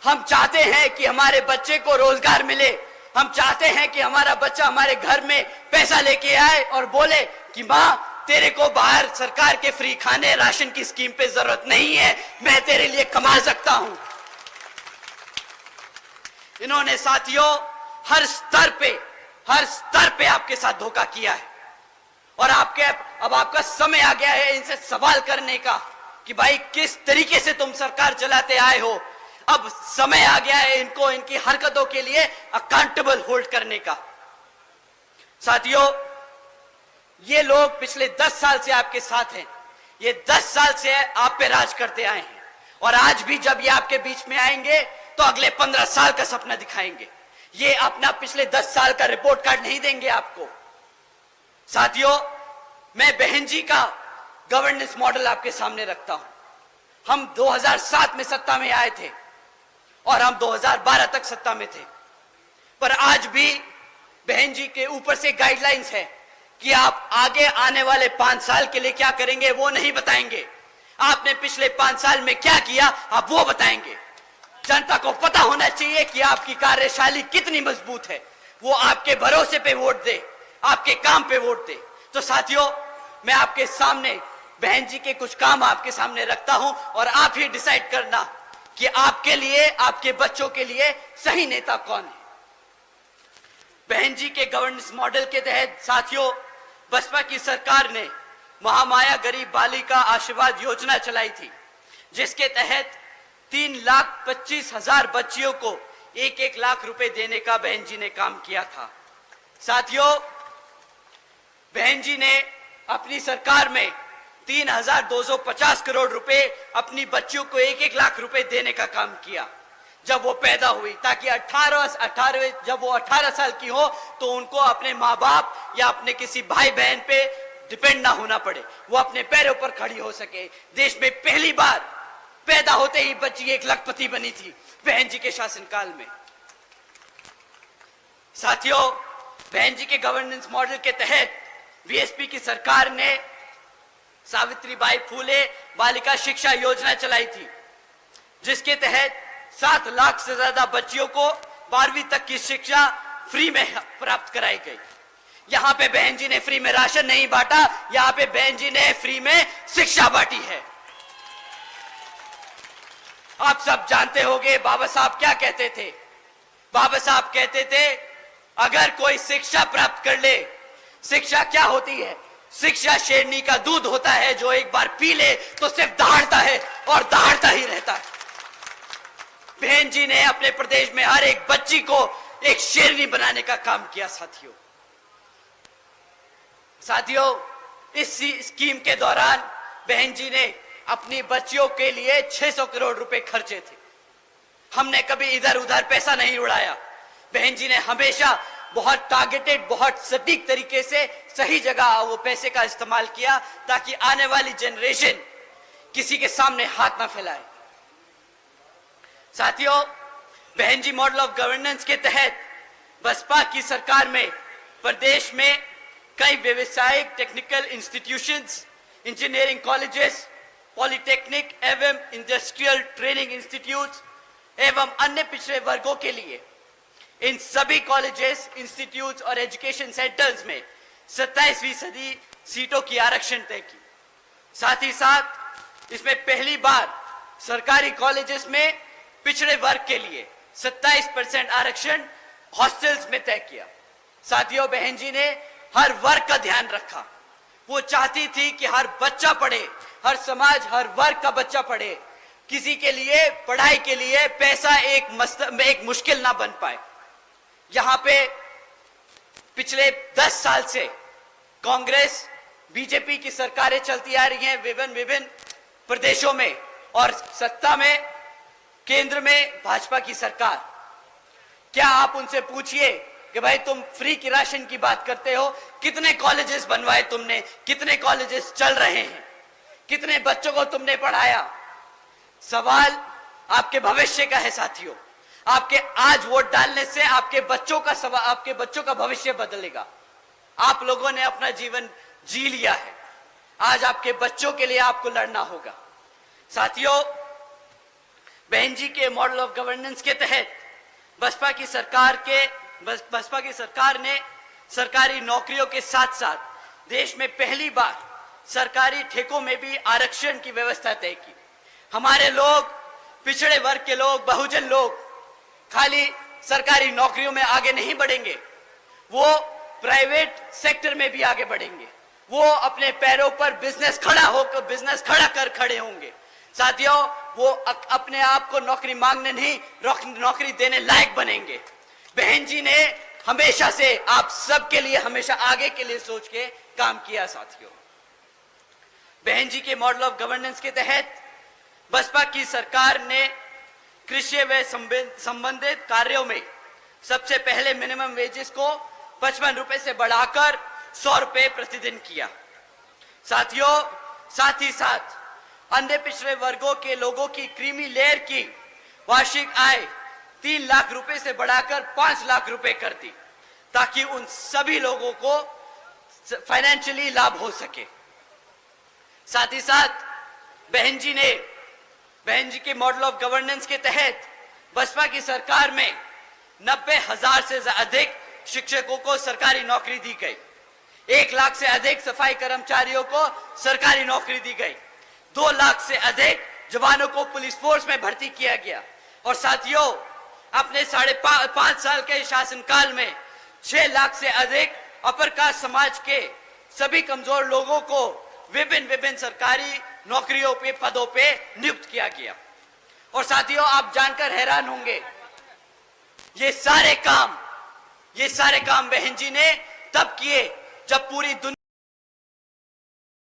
हम चाहते हैं कि हमारे बच्चे को रोजगार मिले। हम चाहते हैं कि हमारा बच्चा हमारे घर में पैसा लेके आए और बोले कि माँ, तेरे को बाहर सरकार के फ्री खाने राशन की स्कीम पे जरूरत नहीं है, मैं तेरे लिए कमा सकता हूं। इन्होंने साथियों हर स्तर पे आपके साथ धोखा किया है और अब आपका समय आ गया है इनसे सवाल करने का कि भाई किस तरीके से तुम सरकार चलाते आए हो। अब समय आ गया है इनको इनकी हरकतों के लिए अकाउंटेबल होल्ड करने का। साथियों, ये लोग पिछले 10 साल से आपके साथ हैं, ये 10 साल से आप पे राज करते आए हैं और आज भी जब ये आपके बीच में आएंगे तो अगले 15 साल का सपना दिखाएंगे। ये अपना पिछले 10 साल का रिपोर्ट कार्ड नहीं देंगे आपको। साथियों, मैं बहन जी का गवर्नेंस मॉडल आपके सामने रखता हूं। हम 2007 में सत्ता में आए थे और हम 2012 तक सत्ता में थे, पर आज भी बहन जी के ऊपर से गाइडलाइंस है कि आप आगे आने वाले 5 साल के लिए क्या करेंगे वो नहीं बताएंगे। आपने पिछले 5 साल में क्या किया आप वो बताएंगे। जनता को पता होना चाहिए कि आपकी कार्यशैली कितनी मजबूत है, वो आपके भरोसे पे वोट दे, आपके काम पे वोट दे। तो साथियों, मैं आपके सामने बहन जी के कुछ काम आपके सामने रखता हूं और आप ही डिसाइड करना कि आपके लिए, आपके बच्चों के लिए सही नेता कौन है। बहन जी के गवर्नेंस मॉडल के तहत साथियों, बसपा की सरकार ने महामाया गरीब बालिका आशीर्वाद योजना चलाई थी, जिसके तहत 3,25,000 बच्चियों को 1-1 लाख रुपए देने का बहन जी ने काम किया था। साथियों, बहन जी ने अपनी सरकार में 3,250 करोड़ रुपए अपनी बच्चियों को 1-1 लाख रुपए देने का काम किया जब वो पैदा हुई, ताकि जब वो 18 साल की हो तो उनको अपने माँ बाप या अपने किसी भाई बहन पे डिपेंड ना होना पड़े, वो अपने पैरों पर खड़ी हो सके। देश में पहली बार पैदा होते ही बच्ची 1 लाखपति बनी थी बहन जी के शासनकाल में। साथियों, बहन जी के गवर्नेंस मॉडल के तहत बीएसपी की सरकार ने सावित्रीबाई फूले बालिका शिक्षा योजना चलाई थी, जिसके तहत 7 लाख से ज्यादा बच्चियों को 12वीं तक की शिक्षा फ्री में प्राप्त कराई गई। यहां पे बहन जी ने फ्री में राशन नहीं बांटा, यहां पे बहन जी ने फ्री में शिक्षा बांटी है। आप सब जानते होंगे बाबा साहब क्या कहते थे। बाबा साहब कहते थे, अगर कोई शिक्षा प्राप्त कर ले, शिक्षा क्या होती है? शिक्षा शेरनी का दूध होता है, जो एक बार पी ले तो सिर्फ दहाड़ता है और दहाड़ता ही रहता है। बहन जी ने अपने प्रदेश में हर एक बच्ची को एक शेरनी बनाने का काम किया। साथियों, इस स्कीम के दौरान बहन जी ने अपनी बच्चियों के लिए 600 करोड़ रुपए खर्चे थे। हमने कभी इधर उधर पैसा नहीं उड़ाया। बहन जी ने हमेशा बहुत टारगेटेड, बहुत सटीक तरीके से सही जगह वो पैसे का इस्तेमाल किया, ताकि आने वाली जनरेशन किसी के सामने हाथ ना फैलाए। साथियों, बहन जी मॉडल ऑफ गवर्नेंस के तहत बसपा की सरकार में प्रदेश में कई व्यवसायिक technical institutions, engineering colleges, polytechnic एवं इंडस्ट्रियल ट्रेनिंग इंस्टीट्यूट्स एवं अन्य पिछड़े वर्गों के लिए इन सभी कॉलेजेस, इंस्टीट्यूट्स और एजुकेशन सेंटर्स में 27% सीटों की आरक्षण तय की। साथ ही साथ इसमें पहली बार सरकारी कॉलेजेस में पिछड़े वर्ग के लिए 27% आरक्षण हॉस्टल्स में तय किया। साथियों, बहन जी ने हर वर्ग का ध्यान रखा। वो चाहती थी कि हर बच्चा पढ़े, हर समाज, हर वर्ग का बच्चा पढ़े। किसी के लिए पढ़ाई के लिए पैसा एक मुश्किल ना बन पाए। यहां पे पिछले 10 साल से कांग्रेस, बीजेपी की सरकारें चलती आ रही हैं विभिन्न प्रदेशों में, और सत्ता में केंद्र में भाजपा की सरकार। क्या आप उनसे पूछिए कि भाई तुम फ्री की राशन की बात करते हो, कितने कॉलेजेस बनवाए तुमने, कितने कॉलेजेस चल रहे हैं, कितने बच्चों को तुमने पढ़ाया? सवाल आपके भविष्य का है साथियों। आपके आज वोट डालने से आपके बच्चों का भविष्य बदलेगा। आप लोगों ने अपना जीवन जी लिया है, आज आपके बच्चों के लिए आपको लड़ना होगा। साथियों, बहन जी के मॉडल ऑफ गवर्नेंस के तहत बसपा की सरकार ने सरकारी नौकरियों के साथ साथ देश में पहली बार सरकारी ठेकों में भी आरक्षण की व्यवस्था तय की। हमारे लोग, पिछड़े वर्ग के लोग, बहुजन लोग खाली सरकारी नौकरियों में आगे नहीं बढ़ेंगे, वो प्राइवेट सेक्टर में भी आगे बढ़ेंगे। वो अपने पैरों पर बिजनेस खड़ा कर खड़े होंगे। साथियों, वो अपने आप को नौकरी मांगने नहीं, नौकरी देने लायक बनेंगे। बहन जी ने हमेशा से आप सबके लिए, हमेशा आगे के लिए सोच के काम किया। साथियों, बहन जी के मॉडल ऑफ गवर्नेंस के तहत बसपा की सरकार ने कृषि व संबंधित कार्यों में सबसे पहले मिनिमम वेजेस को 55 रुपए से बढ़ाकर 100 रुपए प्रतिदिन किया। साथियों, साथ ही साथ अन्य पिछड़े वर्गों के लोगों की क्रीमी लेयर की वार्षिक आय 3 लाख रुपए से बढ़ाकर 5 लाख रुपए कर दी, ताकि उन सभी लोगों को फाइनेंशियली लाभ हो सके। साथ ही साथ बहन जी के मॉडल ऑफ गवर्नेंस के तहत बसपा की सरकार में 90,000 से अधिक शिक्षकों को सरकारी नौकरी दी गई। 1 लाख से अधिक सफाई कर्मचारियों को सरकारी नौकरी दी गई। 2 लाख से अधिक जवानों को पुलिस फोर्स में भर्ती किया गया। और साथियों, अपने 5.5 साल के शासनकाल में 6 लाख से अधिक अपर कास्ट समाज के सभी कमजोर लोगों को विभिन्न सरकारी नौकरियों पे, पदों पे नियुक्त किया गया। और साथियों, आप जानकर हैरान होंगे, ये सारे काम बहन जी ने तब किए जब पूरी दुनिया